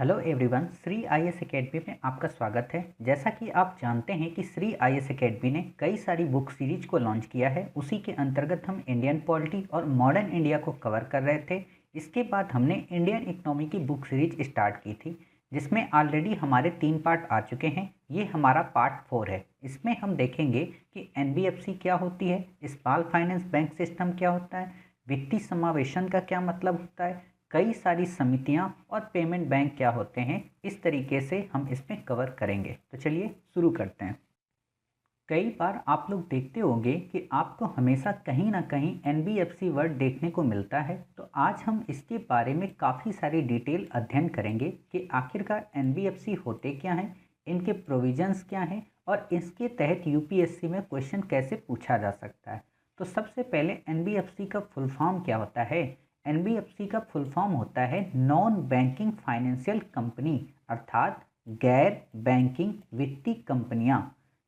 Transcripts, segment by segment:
Hello everyone, Shri IAS academy में आपका स्वागत है। जैसा कि आप जानते हैं कि श्री आईएएस एकेडमी ने कई सारी बुक सीरीज को लॉन्च किया है। उसी के अंतर्गत हम इंडियन पॉलिटी और मॉडर्न इंडिया को कवर कर रहे थे। इसके बाद हमने इंडियन इकोनॉमी की बुक सीरीज स्टार्ट की थी, जिसमें ऑलरेडी हमारे 3 पार्ट आ चुके हैं। ये हमारा पार्ट 4 है। इसमें हम देखेंगे कि एनबीएफसी क्या होती है, स्मॉल फाइनेंस बैंक सिस्टम क्या होता है, वित्तीय समावेशन का क्या मतलब होता है, कई सारी समितियां और पेमेंट बैंक क्या होते हैं। इस तरीके से हम इसमें कवर करेंगे। तो चलिए शुरू करते हैं। कई बार आप लोग देखते होंगे कि आपको हमेशा कहीं ना कहीं एनबीएफसी वर्ड देखने को मिलता है। तो आज हम इसके बारे में काफ़ी सारी डिटेल अध्ययन करेंगे कि आखिरकार एनबीएफसी होते क्या हैं, इनके प्रोविजंस क्या हैं और इसके तहत यूपीएससी में क्वेश्चन कैसे पूछा जा सकता है। तो सबसे पहले एनबीएफसी का फुल फॉर्म क्या होता है। एनबीएफसी का फुल फॉर्म होता है नॉन बैंकिंग फाइनेंशियल कंपनी, अर्थात गैर बैंकिंग वित्तीय कंपनियां।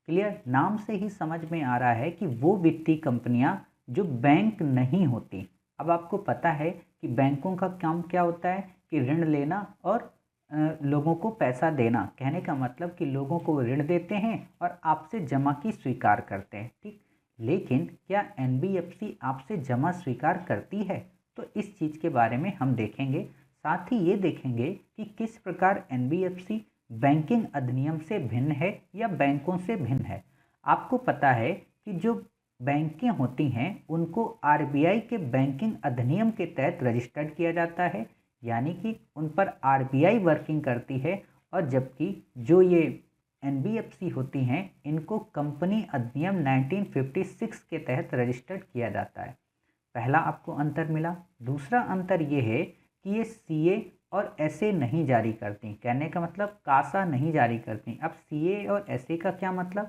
क्लियर, नाम से ही समझ में आ रहा है कि वो वित्तीय कंपनियां जो बैंक नहीं होती। अब आपको पता है कि बैंकों का काम क्या होता है कि ऋण लेना और लोगों को पैसा देना। कहने का मतलब कि लोगों को ऋण देते हैं और आपसे जमा की स्वीकार करते हैं। ठीक, लेकिन क्या एनबीएफसी आपसे जमा स्वीकार करती है? तो इस चीज़ के बारे में हम देखेंगे। साथ ही ये देखेंगे कि किस प्रकार एनबीएफसी बैंकिंग अधिनियम से भिन्न है या बैंकों से भिन्न है। आपको पता है कि जो बैंकें होती हैं उनको आरबीआई के बैंकिंग अधिनियम के तहत रजिस्टर्ड किया जाता है, यानी कि उन पर आरबीआई वर्किंग करती है। और जबकि जो ये एनबीएफसी होती हैं इनको कंपनी अधिनियम 1956 के तहत रजिस्टर्ड किया जाता है। पहला आपको अंतर मिला। दूसरा अंतर ये है कि ये सीए और एसए नहीं जारी करती। कहने का मतलब कासा नहीं जारी करती। अब सीए और एसए का क्या मतलब?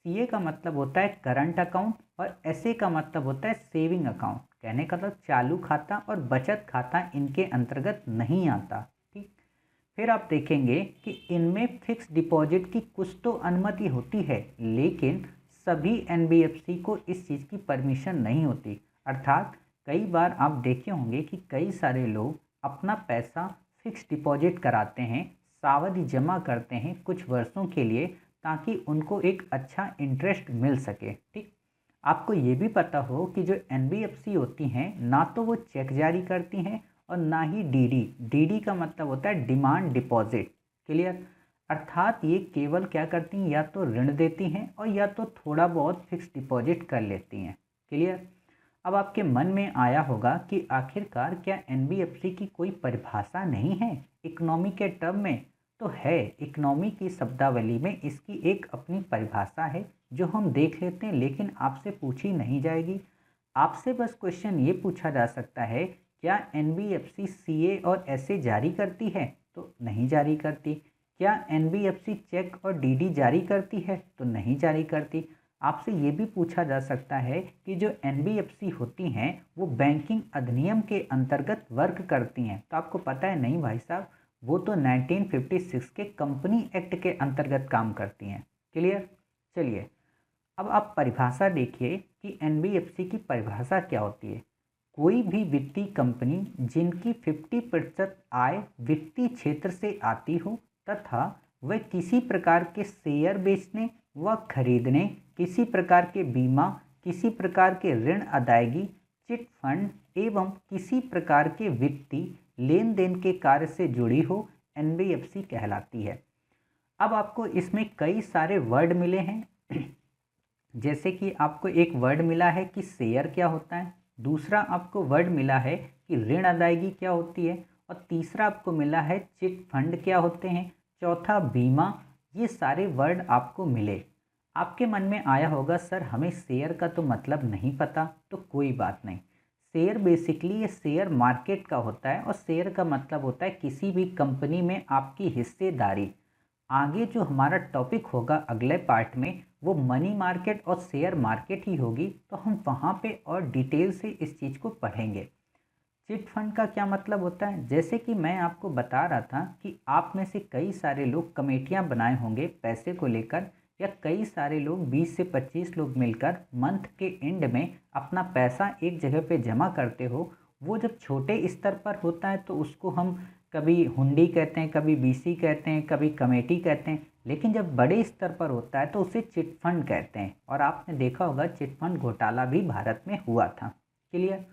सीए का मतलब होता है करंट अकाउंट और एसए का मतलब होता है सेविंग अकाउंट। कहने का मतलब चालू खाता और बचत खाता इनके अंतर्गत नहीं आता। ठीक, फिर आप देखेंगे कि इनमें फिक्स डिपॉजिट की कुछ तो अनुमति होती है, लेकिन सभी एनबीएफसी को इस चीज़ की परमिशन नहीं होती। अर्थात कई बार आप देखे होंगे कि कई सारे लोग अपना पैसा फिक्स डिपॉजिट कराते हैं, सावधि जमा करते हैं कुछ वर्षों के लिए, ताकि उनको एक अच्छा इंटरेस्ट मिल सके। ठीक, आपको ये भी पता हो कि जो एनबीएफसी होती हैं ना तो वो चेक जारी करती हैं और ना ही डीडी। डीडी का मतलब होता है डिमांड डिपॉजिट। क्लियर, अर्थात ये केवल क्या करती हैं, या तो ऋण देती हैं और या तो थोड़ा बहुत फिक्स डिपॉजिट कर लेती हैं। क्लियर, अब आपके मन में आया होगा कि आखिरकार क्या एनबीएफसी की कोई परिभाषा नहीं है इकोनॉमी के टर्म में? तो है, इकोनॉमी की शब्दावली में इसकी एक अपनी परिभाषा है जो हम देख लेते हैं, लेकिन आपसे पूछी नहीं जाएगी। आपसे बस क्वेश्चन ये पूछा जा सकता है, क्या एनबीएफसी सीए और एसए जारी करती है? तो नहीं जारी करती। क्या एनबीएफसी चेक और डीडी जारी करती है? तो नहीं जारी करती। आपसे ये भी पूछा जा सकता है कि जो एनबीएफसी होती हैं वो बैंकिंग अधिनियम के अंतर्गत वर्क करती हैं। तो आपको पता है नहीं भाई साहब, वो तो 1956 के कंपनी एक्ट के अंतर्गत काम करती हैं। क्लियर, चलिए अब आप परिभाषा देखिए कि एनबीएफसी की परिभाषा क्या होती है। कोई भी वित्तीय कंपनी जिनकी 50% आय वित्तीय क्षेत्र से आती हो तथा वह किसी प्रकार के शेयर बेचने व खरीदने, किसी प्रकार के बीमा, किसी प्रकार के ऋण अदायगी, चिट फंड एवं किसी प्रकार के वित्तीय लेन देन के कार्य से जुड़ी हो, एनबीएफसी कहलाती है। अब आपको इसमें कई सारे वर्ड मिले हैं। जैसे कि आपको एक वर्ड मिला है कि शेयर क्या होता है, दूसरा आपको वर्ड मिला है कि ऋण अदायगी क्या होती है, और तीसरा आपको मिला है चिट फंड क्या होते हैं, चौथा बीमा। ये सारे वर्ड आपको मिले। आपके मन में आया होगा सर हमें शेयर का तो मतलब नहीं पता। तो कोई बात नहीं। शेयर बेसिकली ये शेयर मार्केट का होता है और शेयर का मतलब होता है किसी भी कंपनी में आपकी हिस्सेदारी। आगे जो हमारा टॉपिक होगा अगले पार्ट में वो मनी मार्केट और शेयर मार्केट ही होगी, तो हम वहाँ पे और डिटेल से इस चीज़ को पढ़ेंगे। चिट फंड का क्या मतलब होता है? जैसे कि मैं आपको बता रहा था कि आप में से कई सारे लोग कमेटियाँ बनाए होंगे पैसे को लेकर, या कई सारे लोग 20 से 25 लोग मिलकर मंथ के एंड में अपना पैसा एक जगह पे जमा करते हो। वो जब छोटे स्तर पर होता है तो उसको हम कभी हुंडी कहते हैं, कभी बीसी कहते हैं, कभी कमेटी कहते हैं, लेकिन जब बड़े स्तर पर होता है तो उसे चिट फंड कहते हैं। और आपने देखा होगा चिट फंड घोटाला भी भारत में हुआ था। क्लियर।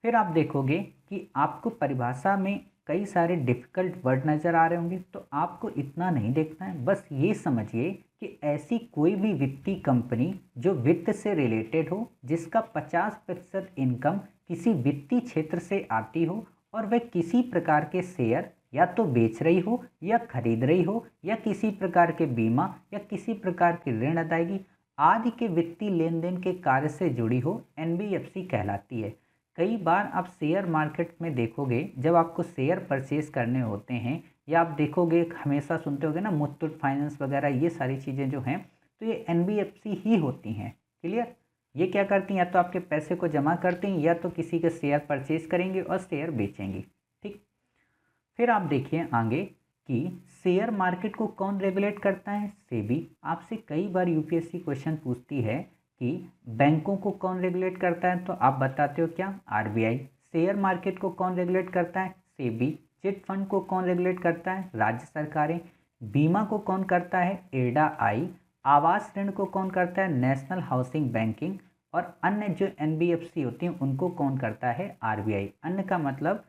फिर आप देखोगे कि आपको परिभाषा में कई सारे डिफ़िकल्ट वर्ड नज़र आ रहे होंगे, तो आपको इतना नहीं देखना है, बस ये समझिए कि ऐसी कोई भी वित्तीय कंपनी जो वित्त से रिलेटेड हो, जिसका 50% इनकम किसी वित्तीय क्षेत्र से आती हो और वह किसी प्रकार के शेयर या तो बेच रही हो या खरीद रही हो या किसी प्रकार के बीमा या किसी प्रकार की ऋण अदायगी आदि के वित्तीय लेन देन के कार्य से जुड़ी हो, एनबीएफसी कहलाती है। कई बार आप शेयर मार्केट में देखोगे, जब आपको शेयर परचेज करने होते हैं या आप देखोगे, हमेशा सुनते होगे ना मुथूट फाइनेंस वगैरह, ये सारी चीज़ें जो हैं तो ये एनबीएफसी ही होती हैं। क्लियर। ये क्या करती हैं, या तो आपके पैसे को जमा करती हैं या तो किसी के शेयर परचेज करेंगे और शेयर बेचेंगी। ठीक। फिर आप देखिए आगे कि शेयर मार्केट को कौन रेगुलेट करता है, सेबी। आपसे कई बार यूपीएससी क्वेश्चन पूछती है कि बैंकों को कौन रेगुलेट करता है, तो आप बताते हो क्या, आरबीआई। शेयर मार्केट को कौन रेगुलेट करता है, सेबी। चिट फंड को कौन रेगुलेट करता है, राज्य सरकारें। बीमा को कौन करता है, इरडा आई। आवास ऋण को कौन करता है, नेशनल हाउसिंग बैंकिंग। और अन्य जो एनबीएफसी होती हैं उनको कौन करता है, आरबीआई। अन्य का मतलब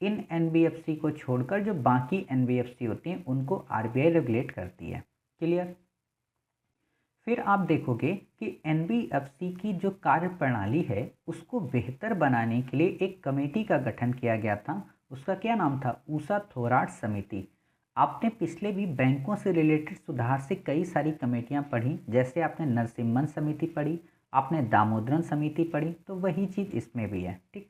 इन एनबीएफसी को छोड़कर जो बाकी एनबीएफसी होती हैं उनको आरबीआई रेगुलेट करती है। क्लियर। फिर आप देखोगे कि एनबीएफसी की जो कार्य प्रणाली है उसको बेहतर बनाने के लिए एक कमेटी का गठन किया गया था। उसका क्या नाम था, ऊषा थोराट समिति। आपने पिछले भी बैंकों से रिलेटेड सुधार से कई सारी कमेटियां पढ़ी, जैसे आपने नरसिम्हन समिति पढ़ी, आपने दामोदरन समिति पढ़ी, तो वही चीज़ इसमें भी है। ठीक।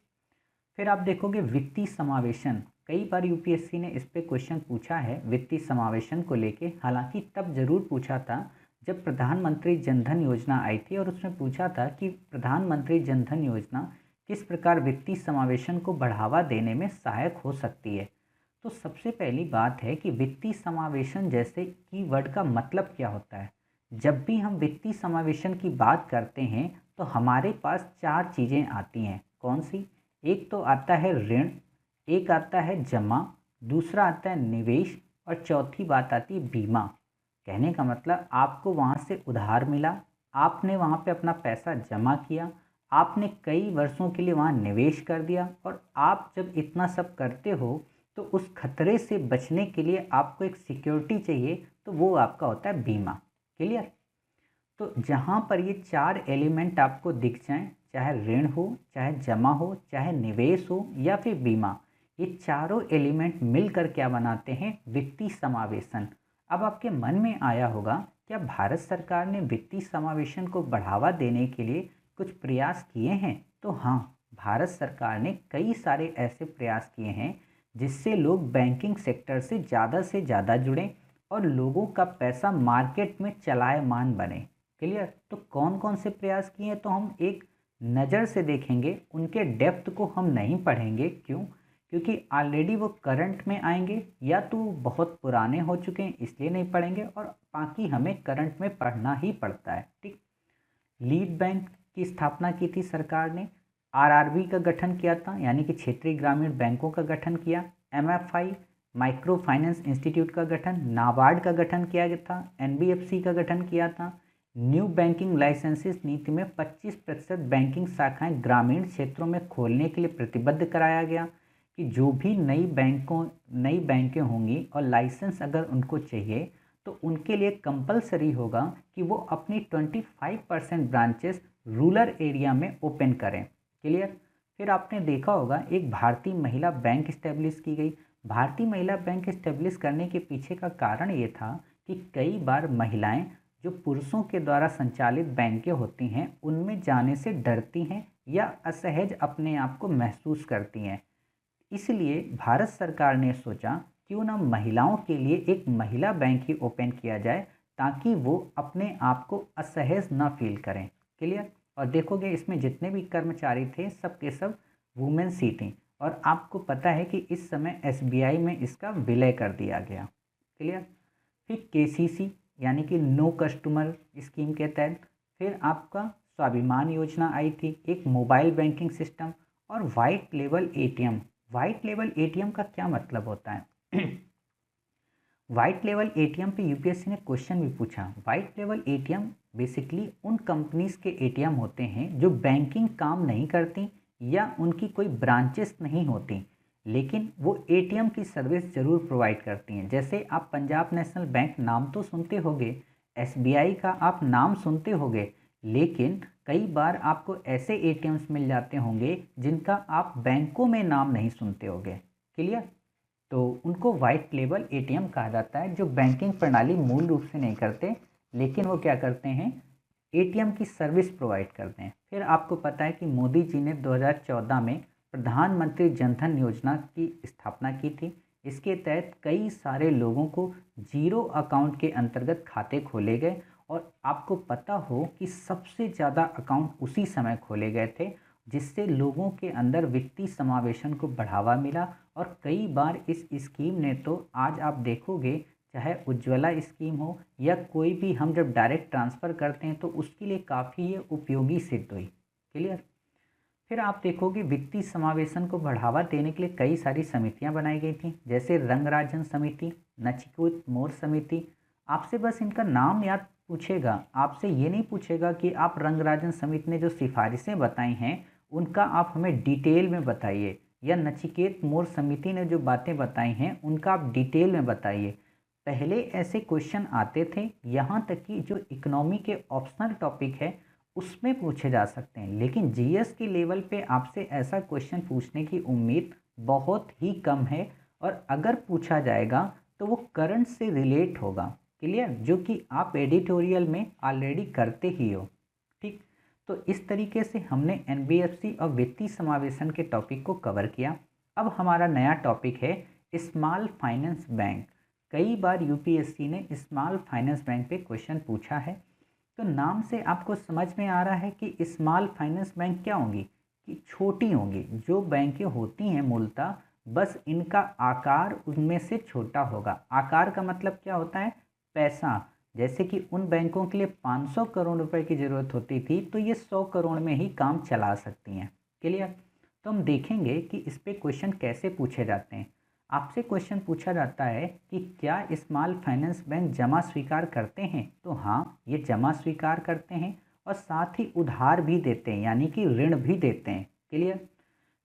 फिर आप देखोगे वित्तीय समावेशन, कई बार यूपीएससी ने इस पे क्वेश्चन पूछा है वित्तीय समावेशन को लेके। हालांकि तब जरूर पूछा था जब प्रधानमंत्री जनधन योजना आई थी और उसमें पूछा था कि प्रधानमंत्री जनधन योजना किस प्रकार वित्तीय समावेशन को बढ़ावा देने में सहायक हो सकती है। तो सबसे पहली बात है कि वित्तीय समावेशन जैसे कीवर्ड का मतलब क्या होता है। जब भी हम वित्तीय समावेशन की बात करते हैं तो हमारे पास चार चीज़ें आती हैं। कौन सी, एक तो आता है ऋण, एक आता है जमा, दूसरा आता है निवेश और चौथी बात आती है बीमा। कहने का मतलब आपको वहाँ से उधार मिला, आपने वहाँ पे अपना पैसा जमा किया, आपने कई वर्षों के लिए वहाँ निवेश कर दिया और आप जब इतना सब करते हो तो उस खतरे से बचने के लिए आपको एक सिक्योरिटी चाहिए, तो वो आपका होता है बीमा। क्लियर। तो जहाँ पर ये चार एलिमेंट आपको दिख जाएं, चाहे ऋण हो, चाहे जमा हो, चाहे निवेश हो या फिर बीमा, ये चारों एलिमेंट मिलकर क्या बनाते हैं, वित्तीय समावेशन। अब आपके मन में आया होगा क्या भारत सरकार ने वित्तीय समावेशन को बढ़ावा देने के लिए कुछ प्रयास किए हैं। तो हाँ, भारत सरकार ने कई सारे ऐसे प्रयास किए हैं जिससे लोग बैंकिंग सेक्टर से ज़्यादा जुड़ें और लोगों का पैसा मार्केट में चलायमान बने। क्लियर। तो कौन कौन से प्रयास किए हैं तो हम एक नज़र से देखेंगे, उनके डेप्थ को हम नहीं पढ़ेंगे। क्यों, क्योंकि ऑलरेडी वो करंट में आएंगे या तो बहुत पुराने हो चुके हैं इसलिए नहीं पढ़ेंगे, और बाकी हमें करंट में पढ़ना ही पड़ता है। ठीक। लीड बैंक की स्थापना की थी सरकार ने, आरआरबी का गठन किया था यानी कि क्षेत्रीय ग्रामीण बैंकों का गठन किया, एमएफआई माइक्रो फाइनेंस इंस्टीट्यूट का गठन, नाबार्ड का गठन किया गया था, एनबीएफसी का गठन किया था। न्यू बैंकिंग लाइसेंसेस नीति में 25% बैंकिंग शाखाएं ग्रामीण क्षेत्रों में खोलने के लिए प्रतिबद्ध कराया गया कि जो भी नई बैंकें होंगी और लाइसेंस अगर उनको चाहिए तो उनके लिए कंपलसरी होगा कि वो अपनी 25% ब्रांचेस रूरल एरिया में ओपन करें। क्लियर। फिर आपने देखा होगा एक भारतीय महिला बैंक इस्टेब्लिश की गई। भारतीय महिला बैंक इस्टेब्लिश करने के पीछे का कारण ये था कि कई बार महिलाएं जो पुरुषों के द्वारा संचालित बैंकें होती हैं उनमें जाने से डरती हैं या असहज अपने आप को महसूस करती हैं। इसलिए भारत सरकार ने सोचा क्यों ना महिलाओं के लिए एक महिला बैंक ही ओपन किया जाए ताकि वो अपने आप को असहज ना फील करें। क्लियर। और देखोगे इसमें जितने भी कर्मचारी थे सब के सब वुमेन्स ही थी, और आपको पता है कि इस समय एसबीआई में इसका विलय कर दिया गया। क्लियर। फिर केसीसी यानी कि नो कस्टमर स्कीम के तहत फिर आपका स्वाभिमान योजना आई थी, एक मोबाइल बैंकिंग सिस्टम और white level ATM white level ATM का क्या मतलब होता है? वाइट लेवल एटीएम पे यूपीएससी ने क्वेश्चन भी पूछा। वाइट लेवल एटीएम बेसिकली उन कंपनीज के एटीएम होते हैं जो बैंकिंग काम नहीं करती या उनकी कोई ब्रांचेस नहीं होती, लेकिन वो एटीएम की सर्विस ज़रूर प्रोवाइड करती हैं। जैसे आप पंजाब नेशनल बैंक नाम तो सुनते होंगे, एसबीआई का आप नाम सुनते होंगे, लेकिन कई बार आपको ऐसे एटीएम्स मिल जाते होंगे जिनका आप बैंकों में नाम नहीं सुनते होंगे। क्लियर? तो उनको वाइट लेबल एटीएम कहा जाता है, जो बैंकिंग प्रणाली मूल रूप से नहीं करते, लेकिन वो क्या करते हैं, एटीएम की सर्विस प्रोवाइड करते हैं। फिर आपको पता है कि मोदी जी ने 2014 में प्रधानमंत्री जनधन योजना की स्थापना की थी। इसके तहत कई सारे लोगों को जीरो अकाउंट के अंतर्गत खाते खोले गए, और आपको पता हो कि सबसे ज़्यादा अकाउंट उसी समय खोले गए थे, जिससे लोगों के अंदर वित्तीय समावेशन को बढ़ावा मिला। और कई बार इस स्कीम ने तो आज आप देखोगे, चाहे उज्ज्वला स्कीम हो या कोई भी, हम जब डायरेक्ट ट्रांसफ़र करते हैं तो उसके लिए काफ़ी ये उपयोगी सिद्ध हुई। क्लियर? फिर आप देखोगे वित्तीय समावेशन को बढ़ावा देने के लिए कई सारी समितियां बनाई गई थी, जैसे रंगराजन समिति, नचिकेत मोर समिति। आपसे बस इनका नाम याद पूछेगा, आपसे ये नहीं पूछेगा कि आप रंगराजन समिति ने जो सिफारिशें बताई हैं उनका आप हमें डिटेल में बताइए, या नचिकेत मोर समिति ने जो बातें बताई हैं उनका आप डिटेल में बताइए। पहले ऐसे क्वेश्चन आते थे, यहाँ तक कि जो इकोनॉमी के ऑप्शनल टॉपिक है उसमें पूछे जा सकते हैं, लेकिन जीएस के लेवल पे आपसे ऐसा क्वेश्चन पूछने की उम्मीद बहुत ही कम है, और अगर पूछा जाएगा तो वो करंट से रिलेट होगा। क्लियर? जो कि आप एडिटोरियल में ऑलरेडी करते ही हो। ठीक, तो इस तरीके से हमने एनबीएफसी और वित्तीय समावेशन के टॉपिक को कवर किया। अब हमारा नया टॉपिक है स्मॉल फाइनेंस बैंक। कई बार यूपीएससी ने स्मॉल फाइनेंस बैंक पे क्वेश्चन पूछा है। तो नाम से आपको समझ में आ रहा है कि स्मॉल फाइनेंस बैंक क्या होंगी, कि छोटी होंगी। जो बैंकें होती हैं मूलतः, बस इनका आकार उनमें से छोटा होगा। आकार का मतलब क्या होता है, पैसा। जैसे कि उन बैंकों के लिए 500 करोड़ रुपए की ज़रूरत होती थी, तो ये 100 करोड़ में ही काम चला सकती हैं। क्लियर? तो हम देखेंगे कि इस पे क्वेश्चन कैसे पूछे जाते हैं। आपसे क्वेश्चन पूछा जाता है कि क्या स्मॉल फाइनेंस बैंक जमा स्वीकार करते हैं? तो हाँ, ये जमा स्वीकार करते हैं और साथ ही उधार भी देते हैं, यानी कि ऋण भी देते हैं। क्लियर?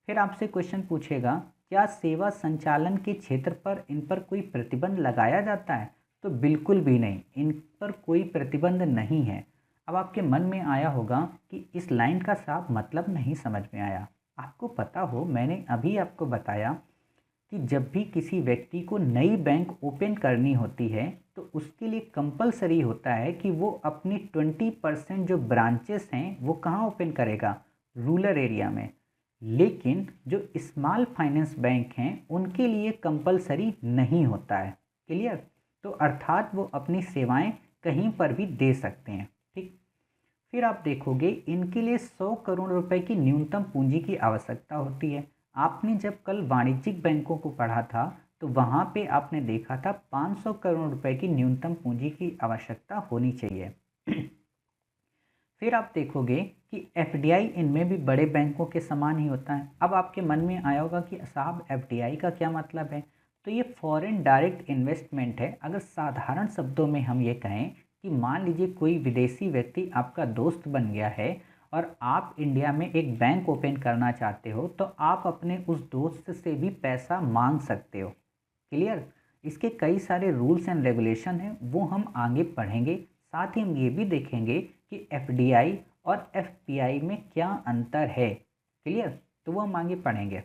फिर आपसे क्वेश्चन पूछेगा, क्या सेवा संचालन के क्षेत्र पर इन पर कोई प्रतिबंध लगाया जाता है? तो बिल्कुल भी नहीं, इन पर कोई प्रतिबंध नहीं है। अब आपके मन में आया होगा कि इस लाइन का साफ मतलब नहीं समझ में आया। आपको पता हो, मैंने अभी आपको बताया कि जब भी किसी व्यक्ति को नई बैंक ओपन करनी होती है तो उसके लिए कंपलसरी होता है कि वो अपनी 20% जो ब्रांचेस हैं वो कहाँ ओपन करेगा, रूरल एरिया में। लेकिन जो स्मॉल फाइनेंस बैंक हैं उनके लिए कंपलसरी नहीं होता है। क्लियर? तो अर्थात वो अपनी सेवाएं कहीं पर भी दे सकते हैं। ठीक, फिर आप देखोगे इनके लिए 100 करोड़ रुपए की न्यूनतम पूंजी की आवश्यकता होती है। आपने जब कल वाणिज्यिक बैंकों को पढ़ा था तो वहाँ पे आपने देखा था 500 करोड़ रुपए की न्यूनतम पूंजी की आवश्यकता होनी चाहिए। फिर आप देखोगे कि एफडीआई इनमें भी बड़े बैंकों के समान ही होता है। अब आपके मन में आया होगा कि साहब एफडीआई का क्या मतलब है? तो ये फॉरेन डायरेक्ट इन्वेस्टमेंट है। अगर साधारण शब्दों में हम ये कहें कि मान लीजिए कोई विदेशी व्यक्ति आपका दोस्त बन गया है और आप इंडिया में एक बैंक ओपन करना चाहते हो, तो आप अपने उस दोस्त से भी पैसा मांग सकते हो। क्लियर? इसके कई सारे रूल्स एंड रेगुलेशन हैं, वो हम आगे पढ़ेंगे। साथ ही हम ये भी देखेंगे कि एफडीआई और एफपीआई में क्या अंतर है। क्लियर? तो वो हम आगे पढ़ेंगे।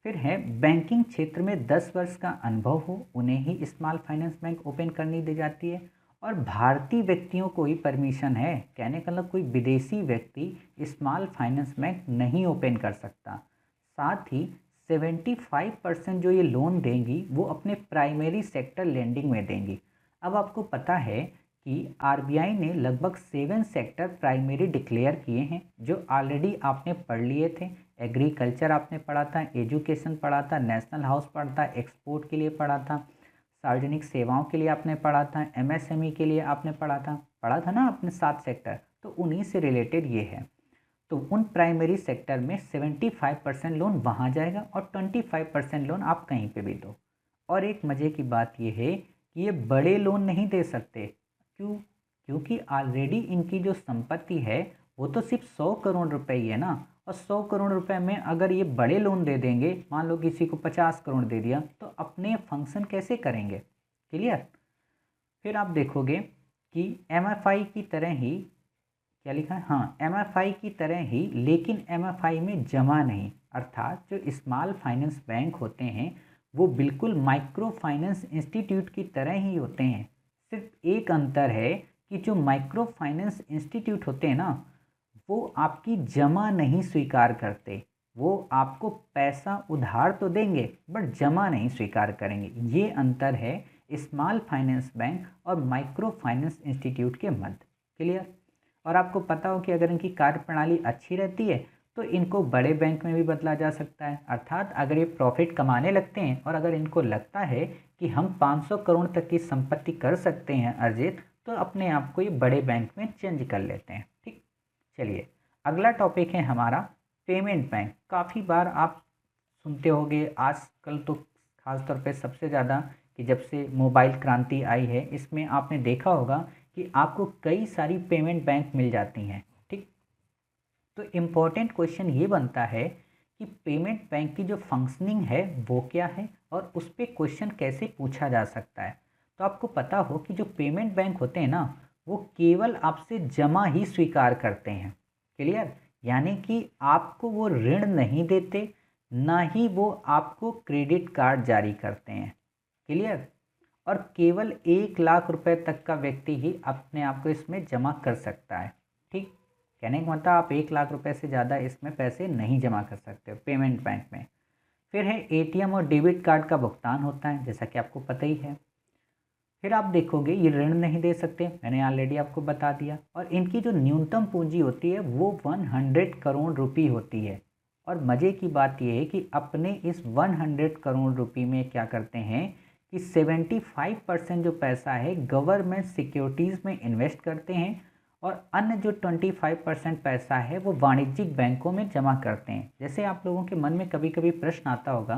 फिर है बैंकिंग क्षेत्र में 10 वर्ष का अनुभव हो, उन्हें ही स्मॉल फाइनेंस बैंक ओपन करनी दी जाती है। और भारतीय व्यक्तियों को ही परमिशन है, कहने का मतलब कोई विदेशी व्यक्ति स्मॉल फाइनेंस बैंक नहीं ओपन कर सकता। साथ ही 75% जो ये लोन देंगी वो अपने प्राइमरी सेक्टर लेंडिंग में देंगी। अब आपको पता है कि आरबीआई ने लगभग 7 सेक्टर प्राइमरी डिक्लेयर किए हैं, जो ऑलरेडी आपने पढ़ लिए थे। एग्रीकल्चर आपने पढ़ा था, एजुकेशन पढ़ा था, नेशनल हाउस पढ़ा था, एक्सपोर्ट के लिए पढ़ा था, सार्वजनिक सेवाओं के लिए आपने पढ़ा था, एमएसएमई के लिए आपने पढ़ा था ना आपने 7 सेक्टर। तो उन्हीं से रिलेटेड ये है। तो उन प्राइमरी सेक्टर में 75% लोन वहाँ जाएगा और 25% लोन आप कहीं पे भी दो। और एक मज़े की बात ये है कि ये बड़े लोन नहीं दे सकते। क्यों? क्योंकि ऑलरेडी इनकी जो संपत्ति है वो तो सिर्फ 100 करोड़ रुपए ही है ना। और 100 करोड़ रुपए में अगर ये बड़े लोन दे देंगे, मान लो किसी को 50 करोड़ दे दिया, तो अपने फंक्शन कैसे करेंगे? क्लियर? फिर आप देखोगे कि एमएफआई की तरह ही, क्या लिखा है, हाँ, एमएफआई की तरह ही, लेकिन एमएफआई में जमा नहीं। अर्थात जो स्मॉल फाइनेंस बैंक होते हैं वो बिल्कुल माइक्रो फाइनेंस इंस्टीट्यूट की तरह ही होते हैं। सिर्फ एक अंतर है कि जो माइक्रो फाइनेंस इंस्टीट्यूट होते हैं ना, वो आपकी जमा नहीं स्वीकार करते। वो आपको पैसा उधार तो देंगे बट जमा नहीं स्वीकार करेंगे। ये अंतर है स्मॉल फाइनेंस बैंक और माइक्रो फाइनेंस इंस्टीट्यूट के मध्य। क्लियर? और आपको पता हो कि अगर इनकी कार्यप्रणाली अच्छी रहती है तो इनको बड़े बैंक में भी बदला जा सकता है। अर्थात अगर ये प्रॉफिट कमाने लगते हैं और अगर इनको लगता है कि हम 500 करोड़ तक की संपत्ति कर सकते हैं अर्जित, तो अपने आप को ये बड़े बैंक में चेंज कर लेते हैं। ठीक, चलिए अगला टॉपिक है हमारा पेमेंट बैंक। काफ़ी बार आप सुनते होंगे, आजकल तो खासतौर पे सबसे ज़्यादा, कि जब से मोबाइल क्रांति आई है इसमें आपने देखा होगा कि आपको कई सारी पेमेंट बैंक मिल जाती हैं। ठीक, तो इम्पोर्टेंट क्वेश्चन ये बनता है कि पेमेंट बैंक की जो फंक्शनिंग है वो क्या है और उस पर क्वेश्चन कैसे पूछा जा सकता है। तो आपको पता हो कि जो पेमेंट बैंक होते हैं ना, वो केवल आपसे जमा ही स्वीकार करते हैं। क्लियर? यानी कि आपको वो ऋण नहीं देते, ना ही वो आपको क्रेडिट कार्ड जारी करते हैं। क्लियर? और केवल 1 लाख रुपए तक का व्यक्ति ही अपने आप को इसमें जमा कर सकता है। ठीक, कहने का मतलब आप 1 लाख रुपए से ज़्यादा इसमें पैसे नहीं जमा कर सकते हो पेमेंट बैंक में। फिर है एटीएम और डेबिट कार्ड का भुगतान होता है, जैसा कि आपको पता ही है। फिर आप देखोगे ये ऋण नहीं दे सकते, मैंने ऑलरेडी आपको बता दिया। और इनकी जो न्यूनतम पूंजी होती है वो 100 करोड़ रुपये होती है। और मज़े की बात यह है कि अपने इस 100 करोड़ रुपये में क्या करते हैं कि 75% जो पैसा है गवर्नमेंट सिक्योरिटीज़ में इन्वेस्ट करते हैं और अन्य जो 25% पैसा है वो वाणिज्यिक बैंकों में जमा करते हैं। जैसे आप लोगों के मन में कभी कभी प्रश्न आता होगा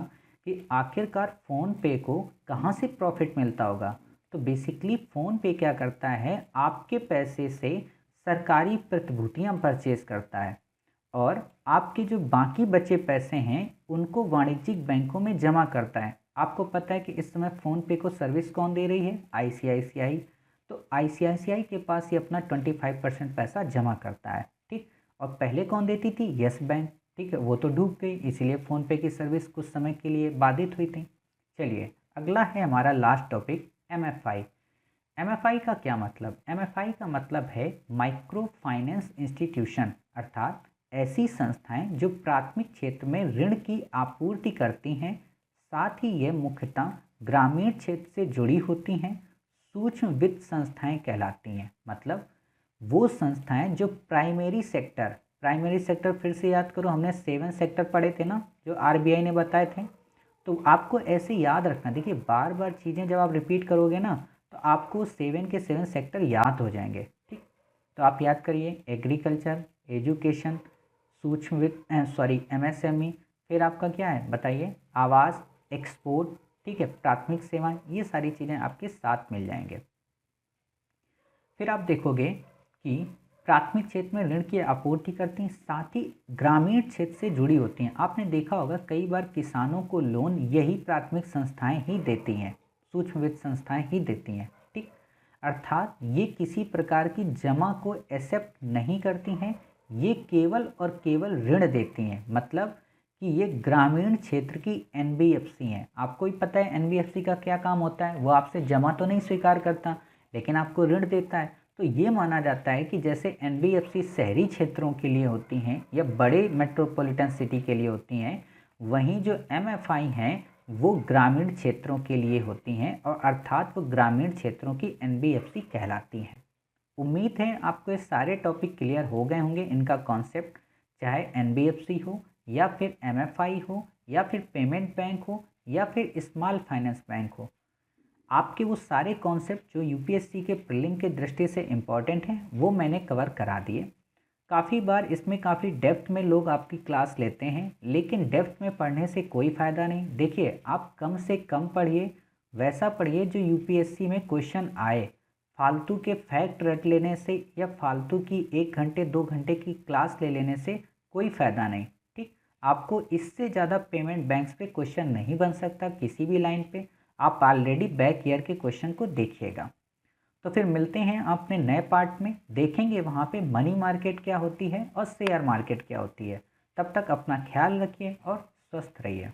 कि आखिरकार फ़ोन पे को कहाँ से प्रॉफिट मिलता होगा। तो बेसिकली फ़ोन पे क्या करता है, आपके पैसे से सरकारी प्रतिभूतियाँ परचेज करता है और आपके जो बाकी बचे पैसे हैं उनको वाणिज्यिक बैंकों में जमा करता है। आपको पता है कि इस समय फ़ोन पे को सर्विस कौन दे रही है? आईसीआईसीआई। तो आईसीआईसीआई के पास ये अपना 25% पैसा जमा करता है। ठीक, और पहले कौन देती थी? Yes bank. ठीक है, वो तो डूब गई, इसीलिए फ़ोन पे की सर्विस कुछ समय के लिए बाधित हुई थी। चलिए अगला है हमारा लास्ट टॉपिक, एमएफआई। एमएफआई का क्या मतलब? एमएफआई का मतलब है माइक्रो फाइनेंस इंस्टीट्यूशन, अर्थात ऐसी संस्थाएं जो प्राथमिक क्षेत्र में ऋण की आपूर्ति करती हैं। साथ ही ये मुख्यतः ग्रामीण क्षेत्र से जुड़ी होती हैं। सूक्ष्म वित्त संस्थाएं कहलाती हैं। मतलब वो संस्थाएं जो प्राइमरी सेक्टर फिर से याद करो, हमने 7 सेक्टर पढ़े थे ना जो आरबीआई ने बताए थे। तो आपको ऐसे याद रखना, देखिए बार बार चीज़ें जब आप रिपीट करोगे ना तो आपको 7 के 7 सेक्टर याद हो जाएंगे। ठीक, तो आप याद करिए, एग्रीकल्चर, एजुकेशन, सूक्ष्म वित्त, एमएसएमई, फिर आपका क्या है बताइए, आवास, एक्सपोर्ट, ठीक है, प्राथमिक सेवाएं, ये सारी चीज़ें आपके साथ मिल जाएंगे। फिर आप देखोगे कि प्राथमिक क्षेत्र में ऋण की आपूर्ति करती हैं, साथ ही ग्रामीण क्षेत्र से जुड़ी होती हैं। आपने देखा होगा कई बार किसानों को लोन यही प्राथमिक संस्थाएं ही देती हैं, सूक्ष्म वित्त संस्थाएं ही देती हैं। ठीक, अर्थात ये किसी प्रकार की जमा को एक्सेप्ट नहीं करती हैं, ये केवल और केवल ऋण देती हैं। मतलब कि ये ग्रामीण क्षेत्र की एनबीएफसी हैं। आपको ही पता है एनबीएफसी का क्या काम होता है, वो आपसे जमा तो नहीं स्वीकार करता लेकिन आपको ऋण देता है। तो ये माना जाता है कि जैसे एनबीएफसी शहरी क्षेत्रों के लिए होती हैं या बड़े मेट्रोपॉलिटन सिटी के लिए होती हैं, वहीं जो एमएफआई हैं वो ग्रामीण क्षेत्रों के लिए होती हैं और अर्थात वो ग्रामीण क्षेत्रों की एनबीएफसी कहलाती हैं। उम्मीद है आपको ये सारे टॉपिक क्लियर हो गए होंगे, इनका कॉन्सेप्ट, चाहे एनबीएफसी हो या फिर एमएफआई हो या फिर पेमेंट बैंक हो या फिर स्मॉल फाइनेंस बैंक हो। आपके वो सारे कॉन्सेप्ट जो यूपीएससी के प्रीलिम के दृष्टि से इम्पॉर्टेंट हैं वो मैंने कवर करा दिए। काफ़ी बार इसमें काफ़ी डेप्थ में लोग आपकी क्लास लेते हैं, लेकिन डेप्थ में पढ़ने से कोई फ़ायदा नहीं। देखिए, आप कम से कम पढ़िए, वैसा पढ़िए जो यूपीएससी में क्वेश्चन आए। फालतू के फैक्ट रट लेने से या फालतू की 1 घंटे 2 घंटे की क्लास ले लेने से कोई फ़ायदा नहीं। ठीक, आपको इससे ज़्यादा पेमेंट बैंक्स पे क्वेश्चन नहीं बन सकता किसी भी लाइन पे। आप ऑलरेडी बैक ईयर के क्वेश्चन को देखिएगा। तो फिर मिलते हैं अपने नए पार्ट में, देखेंगे वहाँ पे मनी मार्केट क्या होती है और शेयर मार्केट क्या होती है। तब तक अपना ख्याल रखिए और स्वस्थ रहिए।